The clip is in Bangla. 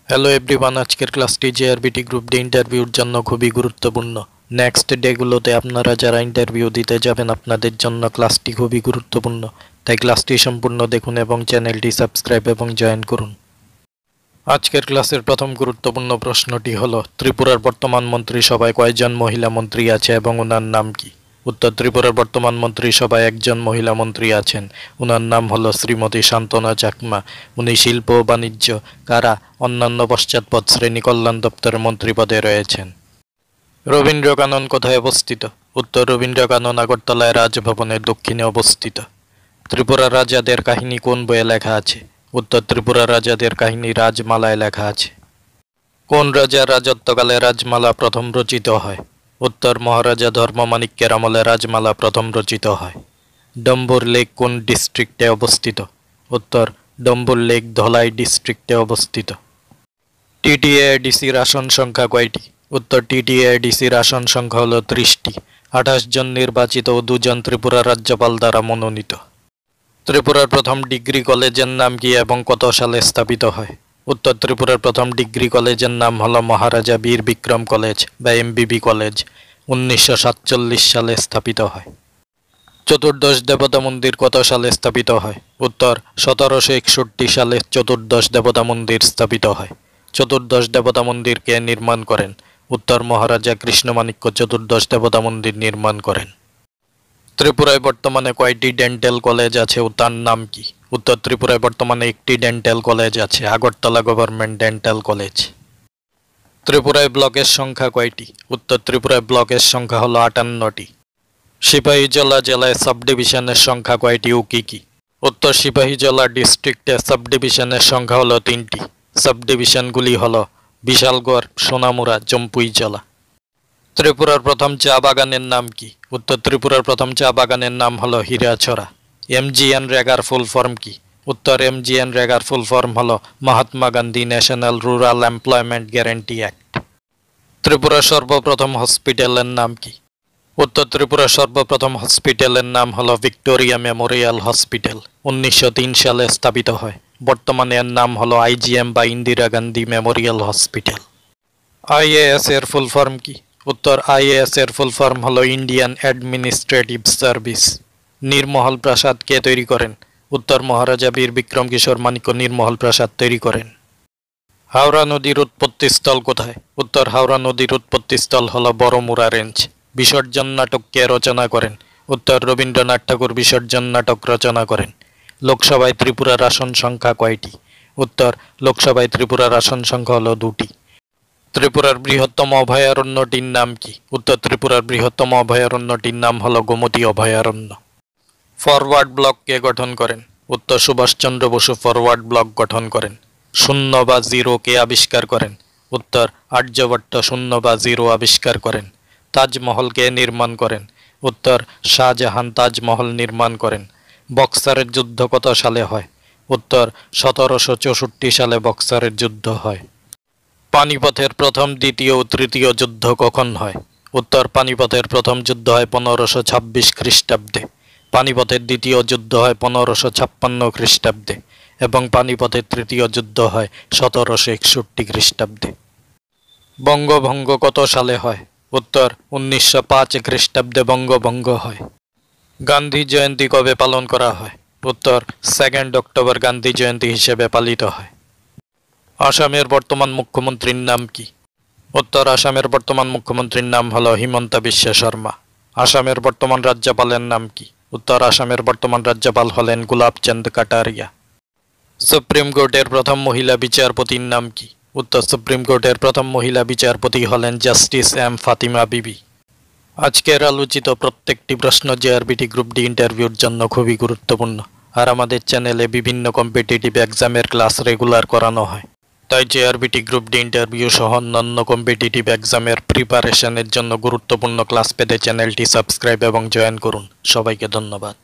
হ্যালো এভরিওয়ান, আজকের ক্লাসটি জেআরবিটি গ্রুপ ডি ইন্টারভিউর জন্য খুবই গুরুত্বপূর্ণ। নেক্সট ডেগুলোতে আপনারা যারা ইন্টারভিউ দিতে যাবেন আপনাদের জন্য ক্লাসটি খুবই গুরুত্বপূর্ণ, তাই ক্লাসটি সম্পূর্ণ দেখুন এবং চ্যানেলটি সাবস্ক্রাইব এবং জয়েন করুন। আজকের ক্লাসের প্রথম গুরুত্বপূর্ণ প্রশ্নটি হলো, ত্রিপুরার বর্তমান মন্ত্রিসভায় কয়জন মহিলা মন্ত্রী আছে এবং ওনার নাম কি? উত্তর, ত্রিপুরার বর্তমান মন্ত্রিসভায় একজন মহিলা মন্ত্রী আছেন, ওনার নাম হলো শ্রীমতী শান্তনা চাকমা। উনি শিল্প ও বাণিজ্য, কারা, অন্যান্য পশ্চাৎপদ শ্রেণী কল্যাণ দপ্তরের মন্ত্রী পদে রয়েছেন। রবীন্দ্র কানন কোথায় অবস্থিত? উত্তর, রবীন্দ্র কানন আগরতলায় রাজভবনের দক্ষিণে অবস্থিত। ত্রিপুরা রাজাদের কাহিনী কোন বইয়ে লেখা আছে? উত্তর, ত্রিপুরা রাজাদের কাহিনী রাজমালায় লেখা আছে। কোন রাজার রাজত্বকালে রাজমালা প্রথম রচিত হয়? উত্তর, মহারাজা ধর্মমাণিক্যের আমলে রাজমালা প্রথম রচিত হয়। ডম্বুর লেক কোন ডিস্ট্রিক্টে অবস্থিত? উত্তর, ডম্বুর লেক ধলাই ডিস্ট্রিক্টে অবস্থিত। টিটিএডিসির আসন সংখ্যা কয়টি? উত্তর, টিটিএডিসির আসন সংখ্যা হল 30টি। 28 জন নির্বাচিত ও 2 জন ত্রিপুরা রাজ্যপাল দ্বারা মনোনীত। ত্রিপুরার প্রথম ডিগ্রি কলেজের নাম কি এবং কত সালে স্থাপিত হয়? উত্তর, ত্রিপুরার প্রথম ডিগ্রি কলেজের নাম হল মহারাজা বীর বিক্রম কলেজ বা এমবিবি কলেজ। 1947 সালে স্থাপিত হয়। চতুর্দশ দেবতা মন্দির কত সালে স্থাপিত হয়? উত্তর, 1761 সালে চতুর্দশ দেবতা মন্দির স্থাপিত হয়। চতুর্দশ দেবতা মন্দির কে নির্মাণ করেন? উত্তর, মহারাজা কৃষ্ণমাণিক্য চতুর্দশ দেবতা মন্দির নির্মাণ করেন। ত্রিপুরায় বর্তমানে কয়টি ডেন্টাল কলেজ আছে ও তার নাম কি? উত্তর, ত্রিপুরায় বর্তমানে একটি ডেন্টাল কলেজ আছে, আগরতলা গভর্নমেন্ট ডেন্টাল কলেজ। ত্রিপুরায় ব্লকের সংখ্যা কয়টি? উত্তর, ত্রিপুরায় ব্লকের সংখ্যা হলো 58টি। সিপাহীজলা জেলায় সাব ডিভিশনের সংখ্যা কয়টি ও কি কি? উত্তর, সিপাহীজলা ডিস্ট্রিক্টে সাব ডিভিশনের সংখ্যা হলো 3টি। সাব ডিভিশনগুলি হলো বিশালগড়, সোনামুড়া, জম্পুইজলা। ত্রিপুরার প্রথম চা বাগানের নাম কি? উত্তর, ত্রিপুরার প্রথম চা বাগানের নাম হলো হীরাছড়া। এমজিএন রেগার ফুল ফর্ম কি? উত্তর, এমজিএন রেগার ফুল ফর্ম হলো Mahatma Gandhi national rural employment guarantee act. ত্রিপুরার সর্বপ্রথম হসপিটালের নাম কি? উত্তর, ত্রিপুরার সর্বপ্রথম হসপিটালের নাম হলো ভিক্টোরিয়া মেমোরিয়াল হসপিটাল। 1903 সালে স্থাপিত হয়। বর্তমানে এর নাম হলো আইজিএম বা Indira Gandhi Memorial hospital. IAS এর ফুল ফর্ম কি? উত্তর, আইএএস এর ফুল ফর্ম হলো ইন্ডিয়ান অ্যাডমিনিস্ট্রেটিভ সার্ভিস। নীরমহল প্রাসাদ কে তৈরি করেন? উত্তর, মহারাজা বীর বিক্রম কিশোর মাণিক্য নীরমহল প্রাসাদ তৈরি করেন। হাওড়া নদীর উৎপত্তিস্থল কোথায়? উত্তর, হাওড়া নদীর উৎপত্তিস্থল হলো বড়মুড়া রেঞ্জ। বিসর্জন নাটক কে রচনা করেন? উত্তর, রবীন্দ্রনাথ ঠাকুর বিসর্জন নাটক রচনা করেন। লোকসভায় ত্রিপুরার আসন সংখ্যা কয়টি? উত্তর, লোকসভায় ত্রিপুরার আসন সংখ্যা হলো 2টি। ত্রিপুরার বৃহত্তম অভয়ারণ্যটির নাম কি? উত্তর, ত্রিপুরার বৃহত্তম অভয়ারণ্যটির নাম হলো গোমতী অভয়ারণ্য। ফরওয়ার্ড ব্লক কে গঠন করেন? উত্তর, সুভাষচন্দ্র বসু ফরওয়ার্ড ব্লক গঠন করেন। শূন্য বা জিরো কে আবিষ্কার করেন? উত্তর, আর্যভট্ট শূন্য বা জিরো আবিষ্কার করেন। তাজমহল কে নির্মাণ করেন? উত্তর, শাহজাহান তাজমহল নির্মাণ করেন। বক্সারের যুদ্ধ কত সালে হয়? উত্তর, 1764 সালে বক্সারের যুদ্ধ হয়। পানিপথের প্রথম, দ্বিতীয় ও তৃতীয় যুদ্ধ কখন হয়? উত্তর, পানিপথের প্রথম যুদ্ধ হয় 1526 খ্রিস্টাব্দে। পানিপথের দ্বিতীয় যুদ্ধ হয় 1556 খ্রিস্টাব্দে এবং পানিপথের তৃতীয় যুদ্ধ হয় 1761 খ্রিস্টাব্দে। বঙ্গভঙ্গ কত সালে হয়? উত্তর, 1905 খ্রিস্টাব্দে বঙ্গভঙ্গ হয়। গান্ধী জয়ন্তী কবে পালন করা হয়? উত্তর, 2 অক্টোবর গান্ধী জয়ন্তী হিসেবে পালিত হয়। আসামের বর্তমান মুখ্যমন্ত্রীর নাম কি? উত্তর, আসামের বর্তমান মুখ্যমন্ত্রীর নাম হলো হিমন্ত বিশ্ব শর্মা। আসামের বর্তমান রাজ্যপালের নাম কি? উত্তর, আসামের বর্তমান রাজ্যপাল হলেন গুলাবচাঁদ কাটারিয়া। সুপ্রিম কোর্টের প্রথম মহিলা বিচারপতির নাম কি? উত্তর, সুপ্রিম কোর্টের প্রথম মহিলা বিচারপতি হলেন জাস্টিস এম ফাতিমা বিবি। আজকের আলোচিত প্রত্যেকটি প্রশ্ন জেআরবিটি গ্রুপ ডি ইন্টারভিউর জন্য খুবই গুরুত্বপূর্ণ, আর আমাদের চ্যানেলে বিভিন্ন কম্পিটিটিভ এক্সামের ক্লাস রেগুলার করানো হয়। তাই জেআরবিটি গ্রুপ ডি ইন্টারভিউ সহ অন্যান্য কম্পিটিটিভ এক্সামের প্রিপারেশনের জন্য গুরুত্বপূর্ণ ক্লাস পেতে চ্যানেলটি সাবস্ক্রাইব এবং জয়েন করুন। সবাইকে ধন্যবাদ।